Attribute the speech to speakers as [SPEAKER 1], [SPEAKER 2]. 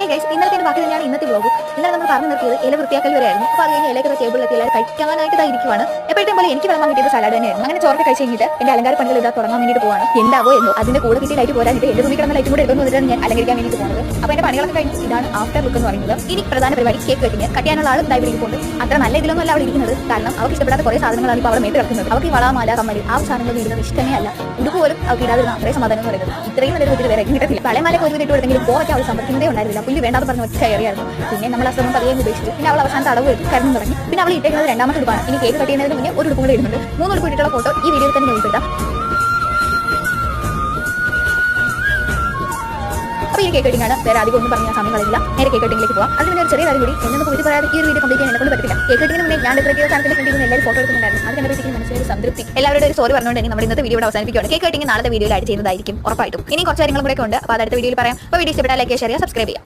[SPEAKER 1] ഇന്നത്തെ ബാക്കി തന്നെയാണ് ഇന്നത്തെ വ്ലോഗ്. ഇന്നലെ നമ്മൾ പറഞ്ഞു നിർത്തിയത് ഇല വൃത്തിയാക്കൽ വരെയായിരുന്നു. അപ്പോൾ അത് കഴിഞ്ഞ് ഇലയൊക്കെ ടേബിളിലെത്തി എല്ലാവരും കഴിക്കാനായിട്ട് ഇരിക്കുവാണ്. എപ്പോഴത്തേക്കും പോലെ എനിക്ക് വെള്ളം കിട്ടിയത് സലാഡ് തന്നെയായിരുന്നു. അങ്ങനെ ചോറൊക്കെ കഴിച്ച് കഴിഞ്ഞിട്ട് എന്റെ അലങ്കാര പണികൾ ഇതാ തുടങ്ങാൻ വേണ്ടിയിട്ട് പോവാണ്. എന്താവോ എന്തോ അതിന്റെ കൂടെ കിട്ടിയ ലൈറ്റ് പോരാഞ്ഞിട്ട് എന്റെ തുണി കിടന്ന ലൈറ്റും കൂടെ എടുക്കുന്നു വന്നിട്ടാണ് ഞാൻ അലങ്കരിക്കാൻ വേണ്ടി പോകുന്നത്. അപ്പോൾ എന്റെ പണികളൊക്കെ കഴിഞ്ഞ് ഇതാണ് ആഫ്റ്റർ ലുക്ക് എന്ന് പറയുന്നത്. ഇനി പ്രധാന പരിപാടി കേക്ക് കട്ടിങ്. കട്ടിയാനുള്ള ആൾ ഡൈവറിക്ക് പോകുന്നത് അത്ര നല്ല ഇതിലൊന്നും അല്ല അവിടെ ഇരിക്കുന്നത്. കാരണം അവർക്ക് ഇഷ്ടപ്പെടാത്ത കുറേ സാധനങ്ങളാണ് ഇപ്പോൾ അവിടെ മേത്ത് കിടക്കുന്നത്. അവർക്ക് ഈ വള മാല കമ്മല് ആ സാധനങ്ങൾ ഇടുന്നത് ഇഷ്ടമേ അല്ല. ഉടുപ്പ് പോലും അവർക്ക് ഇടാതിരുന്ന അത്രയും സമാധാനം എന്ന് പറയുന്നത് ഇത്രയും നല്ലൊരു വീട്ടിൽ വേറെ കിട്ടത്തില്ല. പലമാലൊക്കെ ഒരു വീട്ടിൽ കൊടുത്തെങ്കിലും പോകാൻ അവൾ സമ്മതിക്കുന്നതേ ഉണ്ടായിരുന്നില്ല. പുല്ല് വേണ്ടാന്ന് പറഞ്ഞ് ഒറ്റ കയറിയായിരുന്നു. പിന്നെ നമ്മൾ ആ ശ്രമം പതിയെ ഉപേക്ഷിച്ചു. പിന്നെ അവൾ അവസാനത്തെ അടവ് എടുത്ത് കരഞ്ഞു തുടങ്ങി. പിന്നെ അവൾ ഇട്ടേക്കുന്നത് രണ്ടാമത്തെ ഉടുപ്പാണ്. ഇനി കേക്ക് കട്ട് ചെയ്യുന്നതിന് മുന്നേ ഒരു ഉടുപ്പ് കൂടെ ഇടുന്നുണ്ട്. 3 ഉടുപ്പ് ഇട്ടിട്ടുള്ള ഫോട്ടോ ഈ വീഡിയോയിൽ തന്നെ ഉൾപ്പെടുത്താം. അപ്പോൾ ഈ കേക്ക് കട്ടിങ്ങാണ്. വേറെ അധികം ഒന്നും പറഞ്ഞാൽ സമയം കളയില്ല. നേരെ കേക്ക് കട്ടിങ്ങിലേക്ക് പോകാം. അതിന് ഒരു ചെറിയ കാര്യം കൂടി എന്നൊന്നും പോയിട്ട് പറയാതെ ഈ ഒരു വീഡിയോ കംപ്ലീറ്റ് ചെയ്യാൻ എന്നെ കൊണ്ട് പറ്റില്ല. കേക്ക് കട്ടിങ്ങിന് മുന്നേ ഞാൻ ഡെക്കറേറ്റ് സാധനത്തിന്റെ ഫ്രണ്ടിൽ നിന്ന് എല്ലാവരും ഫോട്ടോ എടുക്കുന്നുണ്ടായിരുന്നു. അത് കണ്ടപ്പോഴത്തേക്കും മനസ്സിലൊരു സംതൃപ്തി. എല്ലാവരുടെ ഒരു സോറി പറഞ്ഞുകൊണ്ട് നമ്മുടെ ഇന്നത്തെ വീഡിയോ അവസാനിപ്പിക്കുകയാണ്. കേക്ക് കട്ടിങ് നാളത്തെ വീഡിയോയിൽ ആഡ് ചെയ്യുന്നതായിരിക്കും ഉറപ്പായിട്ടും. ഇനി കുറച്ച് കാര്യങ്ങളും കൂടെ ഉണ്ട്. അപ്പോൾ അടുത്ത വീഡിയോയിൽ പറയാം. അപ്പോൾ വീഡിയോ ഇഷ്ടപ്പെട്ടാൽ ലൈക്ക്, ഷെയർ, സബ്സ്ക്രൈബ് ചെയ്യാം.